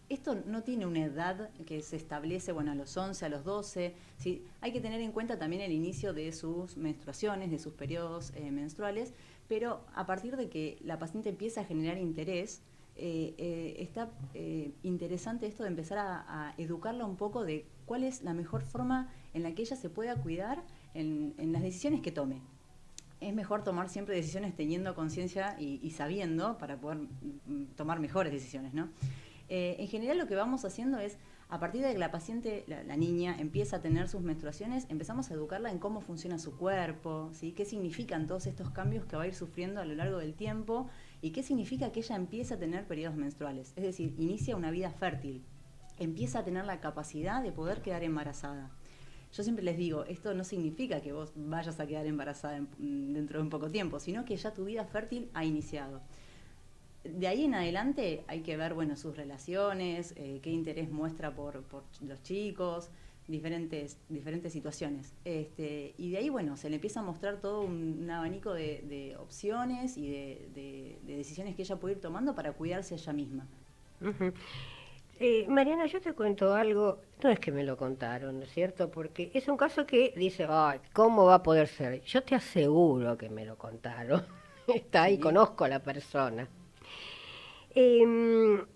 S14: Esto no tiene una edad que se establece, bueno, a los 11, a los 12. ¿Sí? Hay que tener en cuenta también el inicio de sus menstruaciones, de sus periodos menstruales, pero a partir de que la paciente empieza a generar interés, está interesante esto de empezar a educarla un poco de cuál es la mejor forma en la que ella se pueda cuidar en las decisiones que tome. Es mejor tomar siempre decisiones teniendo conciencia y sabiendo para poder tomar mejores decisiones, ¿no? En general lo que vamos haciendo es, a partir de que la paciente, la niña, empieza a tener sus menstruaciones, empezamos a educarla en cómo funciona su cuerpo, ¿sí? Qué significan todos estos cambios que va a ir sufriendo a lo largo del tiempo y qué significa que ella empieza a tener periodos menstruales. Es decir, inicia una vida fértil, empieza a tener la capacidad de poder quedar embarazada. yo siempre les digo, esto no significa que vos vayas a quedar embarazada dentro de un poco tiempo, sino que ya tu vida fértil ha iniciado. De ahí en adelante hay que ver, bueno, sus relaciones, qué interés muestra por los chicos, diferentes situaciones. Y de ahí, bueno, se le empieza a mostrar todo un abanico de opciones y de decisiones que ella puede ir tomando para cuidarse ella misma.
S4: Uh-huh. Mariana, yo te cuento algo, no es que me lo contaron, ¿no es cierto? Porque es un caso que dice, ay, ¿cómo va a poder ser? Yo te aseguro que me lo contaron. Está ahí, conozco a la persona. Un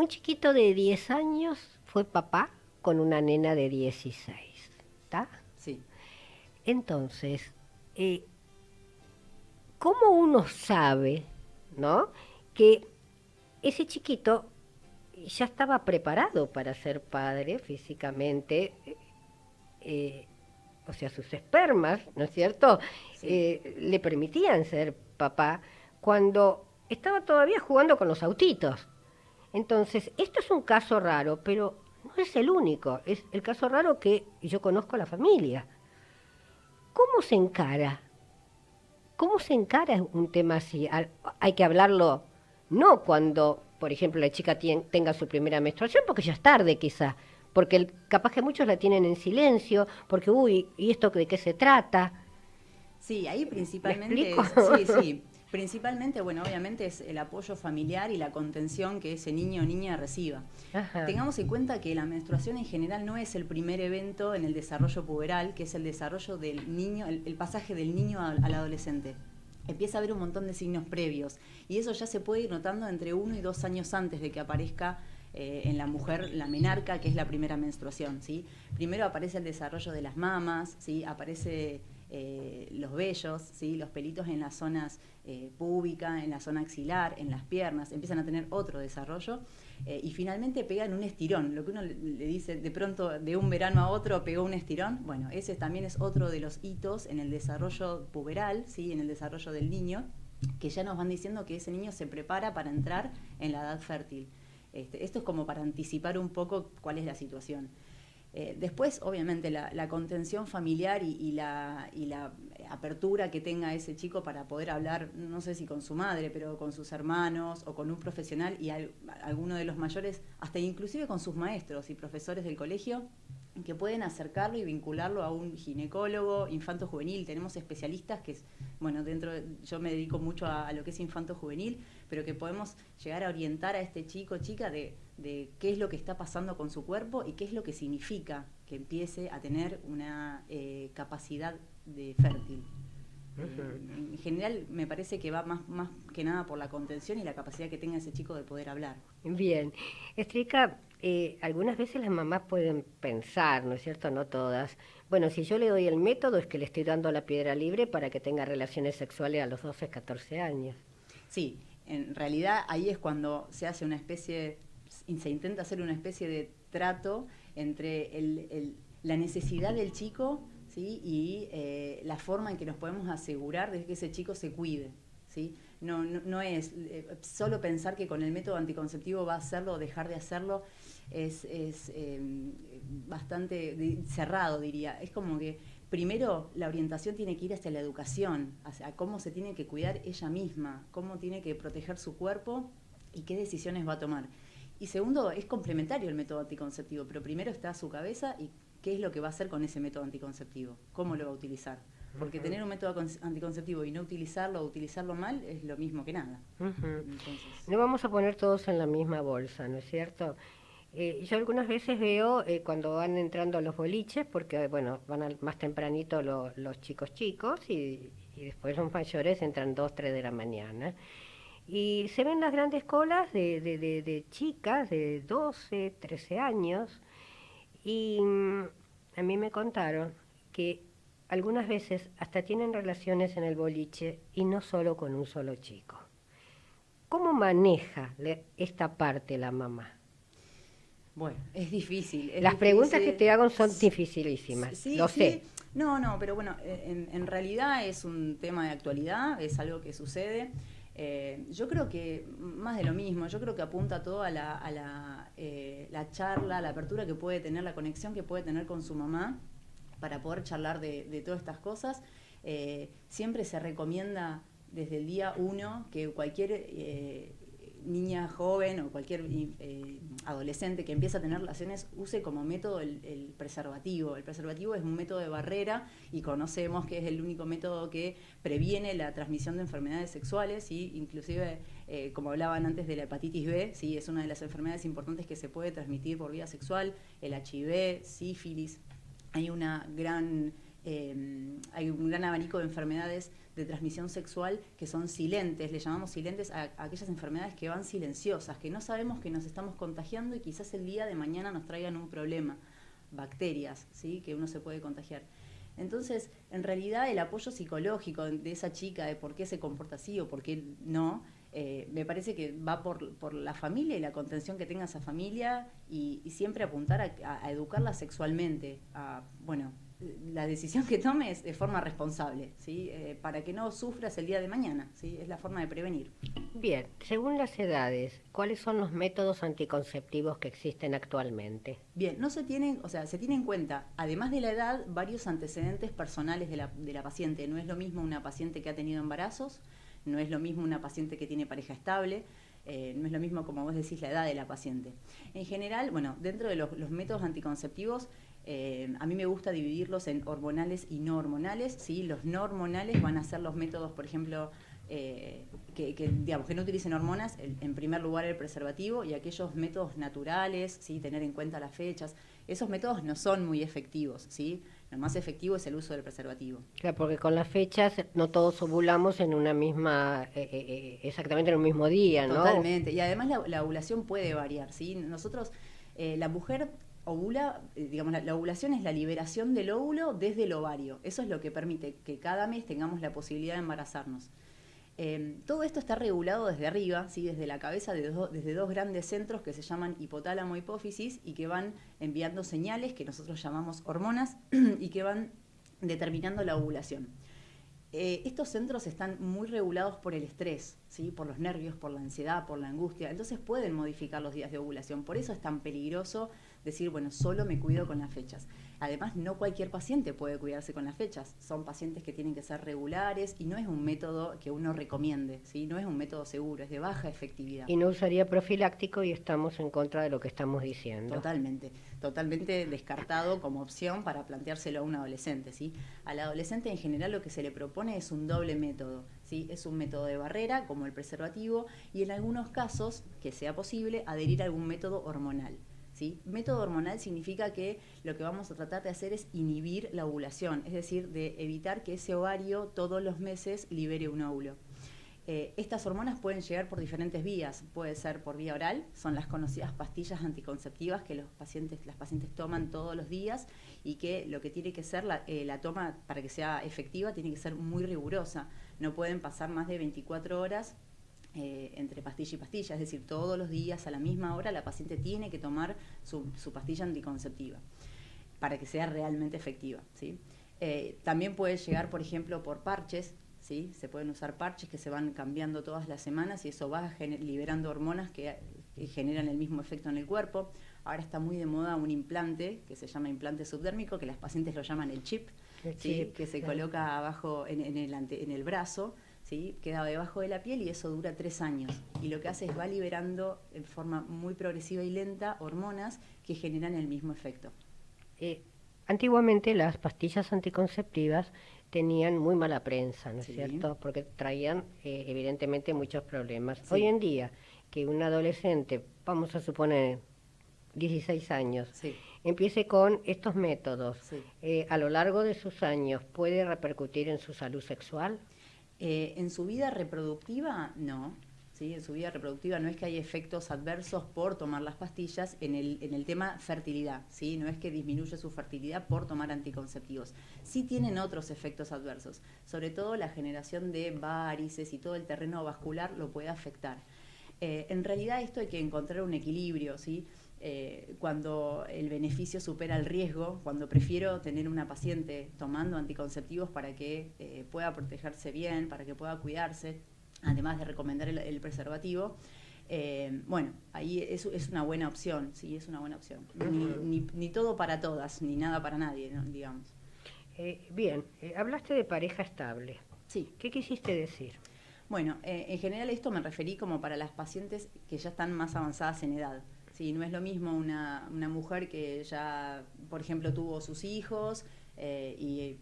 S4: chiquito de 10 años fue papá con una nena de 16, ¿está?
S14: Sí.
S4: Entonces, ¿cómo uno sabe, ¿no?, que ese chiquito ya estaba preparado para ser padre físicamente? O sea, sus espermas, ¿no es cierto?, sí, le permitían ser papá cuando estaba todavía jugando con los autitos. Entonces, esto es un caso raro, pero no es el único. Es el caso raro que yo conozco a la familia. ¿Cómo se encara? ¿Cómo se encara un tema así? Hay que hablarlo, no cuando, por ejemplo, la chica tenga su primera menstruación, porque ya es tarde quizá, porque capaz que muchos la tienen en silencio, porque, uy, ¿y esto de qué se trata?
S14: Sí, ahí principalmente, sí. Principalmente, bueno, obviamente es el apoyo familiar y la contención que ese niño o niña reciba. Ajá. Tengamos en cuenta que la menstruación en general no es el primer evento en el desarrollo puberal, que es el desarrollo del niño, el pasaje del niño al adolescente. Empieza a haber un montón de signos previos y eso ya se puede ir notando entre 1 y 2 años antes de que aparezca en la mujer la menarca, que es la primera menstruación, ¿sí? Primero aparece el desarrollo de las mamas, ¿sí? Aparece los vellos, ¿sí? Los pelitos en las zonas púbica, en la zona axilar, en las piernas, empiezan a tener otro desarrollo y finalmente pegan un estirón. Lo que uno le dice de pronto, de un verano a otro pegó un estirón, bueno, ese también es otro de los hitos en el desarrollo puberal, ¿sí? En el desarrollo del niño, que ya nos van diciendo que ese niño se prepara para entrar en la edad fértil. Esto es como para anticipar un poco cuál es la situación. Después, obviamente, la contención familiar y la apertura que tenga ese chico para poder hablar, no sé si con su madre, pero con sus hermanos o con un profesional y alguno de los mayores, hasta inclusive con sus maestros y profesores del colegio, que pueden acercarlo y vincularlo a un ginecólogo infanto-juvenil. Tenemos especialistas que, bueno, yo me dedico mucho a lo que es infanto-juvenil, pero que podemos llegar a orientar a este chico o chica de qué es lo que está pasando con su cuerpo y qué es lo que significa que empiece a tener una capacidad de fértil. Uh-huh. En general me parece que va más que nada por la contención y la capacidad que tenga ese chico de poder hablar.
S4: Bien. Estrica, algunas veces las mamás pueden pensar, ¿no es cierto?, no todas, bueno, si yo le doy el método es que le estoy dando la piedra libre para que tenga relaciones sexuales a los 12, 14 años.
S14: Sí, en realidad ahí es cuando se hace se intenta hacer una especie de trato entre la necesidad del chico, ¿sí? Y la forma en que nos podemos asegurar de que ese chico se cuide, ¿sí? No es solo pensar que con el método anticonceptivo va a hacerlo o dejar de hacerlo, es bastante cerrado, diría. Es como que primero la orientación tiene que ir hacia la educación, hacia cómo se tiene que cuidar ella misma, cómo tiene que proteger su cuerpo y qué decisiones va a tomar. Y segundo, es complementario el método anticonceptivo, pero primero está su cabeza y qué es lo que va a hacer con ese método anticonceptivo, cómo lo va a utilizar. Porque tener un método anticonceptivo y no utilizarlo o utilizarlo mal es lo mismo que nada. Uh-huh. Entonces,
S4: no vamos a poner todos en la misma bolsa, ¿no es cierto? Yo algunas veces veo cuando van entrando los boliches, porque bueno, van más tempranito los chicos y después los mayores entran 2, 3 de la mañana. Y se ven las grandes colas de chicas de 12, 13 años. Y a mí me contaron que algunas veces hasta tienen relaciones en el boliche y no solo con un solo chico. ¿Cómo maneja esta parte la mamá?
S14: Bueno, es difícil.
S4: Las preguntas que te hago son dificilísimas,
S14: sí,
S4: lo sé.
S14: No, pero bueno, en realidad es un tema de actualidad, es algo que sucede. Yo creo que más de lo mismo, yo creo que apunta todo a la charla, la apertura que puede tener, la conexión que puede tener con su mamá, para poder charlar de todas estas cosas. Siempre se recomienda desde el día 1 que cualquier niña joven o cualquier adolescente que empieza a tener relaciones use como método el preservativo. El preservativo es un método de barrera y conocemos que es el único método que previene la transmisión de enfermedades sexuales, ¿sí? Inclusive, como hablaban antes de la hepatitis B, ¿sí? Es una de las enfermedades importantes que se puede transmitir por vía sexual, el HIV, sífilis. Hay un gran abanico de enfermedades de transmisión sexual que son silentes, le llamamos silentes a aquellas enfermedades que van silenciosas, que no sabemos que nos estamos contagiando y quizás el día de mañana nos traigan un problema, bacterias, ¿sí? Que uno se puede contagiar. Entonces, en realidad el apoyo psicológico de esa chica, de por qué se comporta así o por qué no, me parece que va por la familia y la contención que tenga esa familia y siempre apuntar a educarla sexualmente, la decisión que tomes de forma responsable, ¿sí? Para que no sufras el día de mañana, ¿sí? Es la forma de prevenir.
S4: Bien, según las edades, ¿cuáles son los métodos anticonceptivos que existen actualmente?
S14: Bien, se tiene en cuenta, además de la edad, varios antecedentes personales de la paciente. No es lo mismo una paciente que ha tenido embarazos, no es lo mismo una paciente que tiene pareja estable, no es lo mismo, como vos decís, la edad de la paciente. En general, dentro de los métodos anticonceptivos, a mí me gusta dividirlos en hormonales y no hormonales, ¿sí? Los no hormonales van a ser los métodos, por ejemplo, que no utilicen hormonas, en primer lugar el preservativo, y aquellos métodos naturales, ¿sí? Tener en cuenta las fechas. Esos métodos no son muy efectivos, ¿sí? Lo más efectivo es el uso del preservativo.
S4: Claro, porque con las fechas no todos ovulamos en una misma, exactamente en un mismo día, ¿no?
S14: Totalmente, y además la ovulación puede variar, ¿sí? Nosotros, la mujer ovula, la ovulación es la liberación del óvulo desde el ovario. Eso es lo que permite que cada mes tengamos la posibilidad de embarazarnos. Todo esto está regulado desde arriba, ¿sí? Desde la cabeza, desde dos grandes centros que se llaman hipotálamo, hipófisis, y que van enviando señales que nosotros llamamos hormonas y que van determinando la ovulación. Estos centros están muy regulados por el estrés, ¿sí? Por los nervios, por la ansiedad, por la angustia. Entonces pueden modificar los días de ovulación. Por eso es tan peligroso decir, solo me cuido con las fechas. Además, no cualquier paciente puede cuidarse con las fechas. Son pacientes que tienen que ser regulares y no es un método que uno recomiende, ¿sí? No es un método seguro, es de baja efectividad.
S4: Y no usaría profiláctico y estamos en contra de lo que estamos diciendo.
S14: Totalmente descartado como opción para planteárselo a un adolescente, ¿sí? Al adolescente en general lo que se le propone es un doble método, ¿sí? Es un método de barrera como el preservativo y en algunos casos, que sea posible, adherir a algún método hormonal. ¿Sí? Método hormonal significa que lo que vamos a tratar de hacer es inhibir la ovulación, es decir, de evitar que ese ovario todos los meses libere un óvulo. Estas hormonas pueden llegar por diferentes vías, puede ser por vía oral, son las conocidas pastillas anticonceptivas que las pacientes toman todos los días y que lo que tiene que ser la toma para que sea efectiva tiene que ser muy rigurosa, no pueden pasar más de 24 horas entre pastilla y pastilla, es decir, todos los días a la misma hora la paciente tiene que tomar su pastilla anticonceptiva para que sea realmente efectiva, ¿sí? También puede llegar, por ejemplo, por parches, ¿sí? Se pueden usar parches que se van cambiando todas las semanas y eso va liberando hormonas que generan el mismo efecto en el cuerpo. Ahora está muy de moda un implante que se llama implante subdérmico, que las pacientes lo llaman el chip, ¿sí? Que se coloca abajo en el brazo, ¿sí? Queda debajo de la piel y eso dura 3 años. Y lo que hace es va liberando en forma muy progresiva y lenta hormonas que generan el mismo efecto.
S4: Antiguamente las pastillas anticonceptivas tenían muy mala prensa, ¿no es cierto? Porque traían evidentemente muchos problemas.
S14: Sí.
S4: Hoy en día, que un adolescente, vamos a suponer 16 años, empiece con estos métodos, a lo largo de sus años, ¿puede repercutir en su salud sexual?
S14: En su vida reproductiva, no. ¿Sí? En su vida reproductiva no es que hay efectos adversos por tomar las pastillas en el tema fertilidad, ¿sí? No es que disminuye su fertilidad por tomar anticonceptivos. Sí tienen otros efectos adversos, sobre todo la generación de varices y todo el terreno vascular lo puede afectar. En realidad esto hay que encontrar un equilibrio, ¿sí? Cuando el beneficio supera el riesgo, cuando prefiero tener una paciente tomando anticonceptivos para que pueda protegerse bien, para que pueda cuidarse, además de recomendar el preservativo, ahí es una buena opción, sí, es una buena opción. Ni todo para todas, ni nada para nadie, ¿no? Digamos.
S4: Bien, hablaste de pareja estable.
S14: Sí.
S4: ¿Qué quisiste decir?
S14: Bueno, en general esto me referí como para las pacientes que ya están más avanzadas en edad. Sí, no es lo mismo una mujer que ya, por ejemplo, tuvo sus hijos y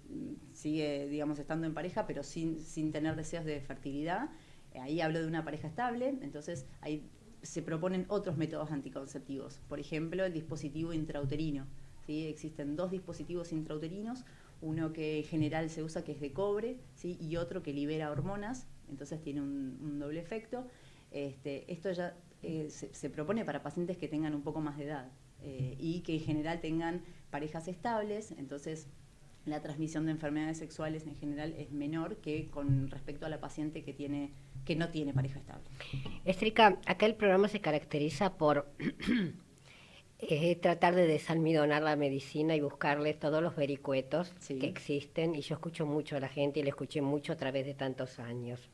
S14: sigue, digamos, estando en pareja, pero sin tener deseos de fertilidad. Ahí hablo de una pareja estable, entonces ahí se proponen otros métodos anticonceptivos. Por ejemplo, el dispositivo intrauterino. ¿Sí? Existen 2 dispositivos intrauterinos, uno que en general se usa que es de cobre, ¿sí? Y otro que libera hormonas, entonces tiene un doble efecto. Esto ya se propone para pacientes que tengan un poco más de edad y que en general tengan parejas estables, entonces la transmisión de enfermedades sexuales en general es menor que con respecto a la paciente que no tiene pareja estable.
S4: Estrica, acá el programa se caracteriza por tratar de desalmidonar la medicina y buscarle todos los vericuetos que existen, y yo escucho mucho a la gente y le escuché mucho a través de tantos años.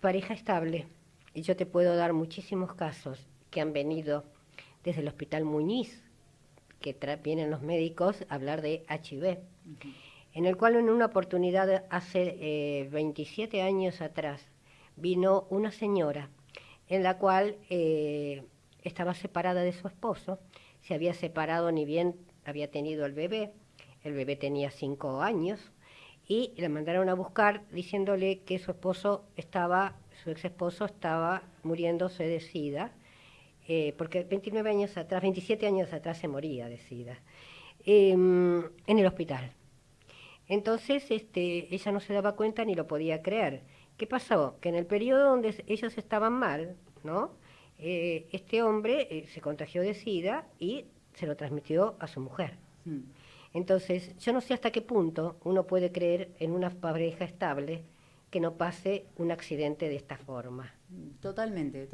S4: Pareja estable, y yo te puedo dar muchísimos casos que han venido desde el Hospital Muñiz, que vienen los médicos a hablar de HIV, en el cual en una oportunidad hace 27 años atrás vino una señora en la cual estaba separada de su esposo, se había separado ni bien había tenido el bebé tenía 5 años, y la mandaron a buscar diciéndole que su ex esposo estaba muriéndose de SIDA, porque 27 años atrás se moría de SIDA, en el hospital. Entonces ella no se daba cuenta ni lo podía creer. ¿Qué pasó? Que en el periodo donde ellos estaban mal, ¿no? Este hombre se contagió de SIDA y se lo transmitió a su mujer. Entonces, yo no sé hasta qué punto uno puede creer en una pareja estable que no pase un accidente de esta forma.
S14: Totalmente.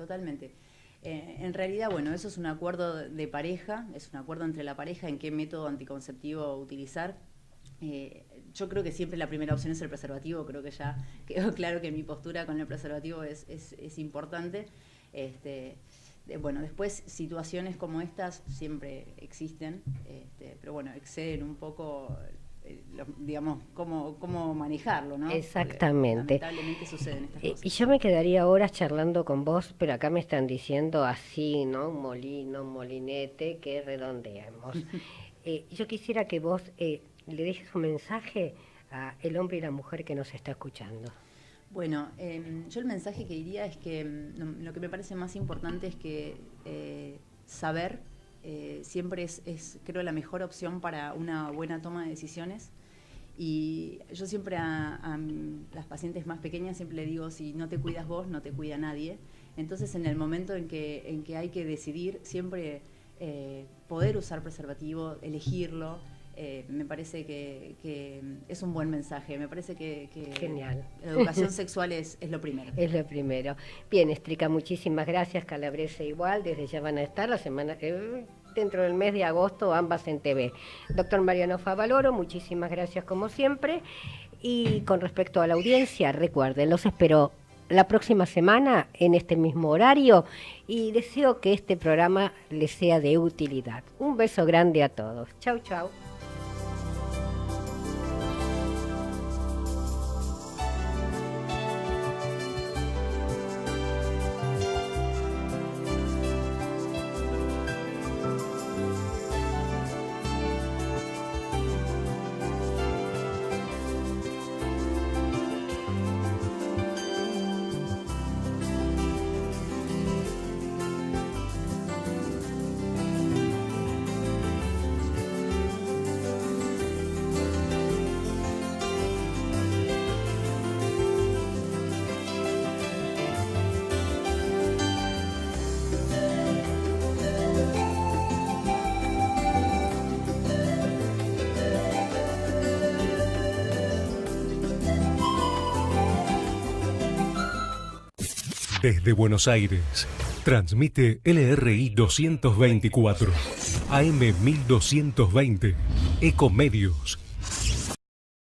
S14: En realidad, bueno, eso es un acuerdo de pareja, es un acuerdo entre la pareja en qué método anticonceptivo utilizar. Yo creo que siempre la primera opción es el preservativo, creo que ya quedó claro que mi postura con el preservativo es importante. Bueno, después situaciones como estas siempre existen, pero bueno, exceden un poco, digamos, cómo manejarlo, ¿no?
S4: Exactamente.
S14: Porque lamentablemente suceden estas cosas.
S4: Y yo me quedaría horas charlando con vos, pero acá me están diciendo así, ¿no? Un molino, un molinete, que redondeemos. Yo quisiera que vos le dejes un mensaje a el hombre y la mujer que nos está escuchando.
S14: Bueno, yo el mensaje que diría es que lo que me parece más importante es que saber siempre es creo la mejor opción para una buena toma de decisiones, y yo siempre a las pacientes más pequeñas siempre le digo, si no te cuidas vos, no te cuida nadie. Entonces en el momento en que hay que decidir, siempre poder usar preservativo, elegirlo, me parece que es un buen mensaje. Me parece que
S4: genial.
S14: La educación sexual es lo primero.
S4: Es lo primero. Bien, Estrica, muchísimas gracias. Calabrese igual, desde ya van a estar la semana dentro del mes de agosto, ambas en TV. Doctor Mariano Favaloro, muchísimas gracias como siempre. Y con respecto a la audiencia, recuerden, los espero la próxima semana en este mismo horario y deseo que este programa les sea de utilidad. Un beso grande a todos. Chau, chau.
S12: Desde Buenos Aires, transmite LRI 224, AM 1220, Ecomedios.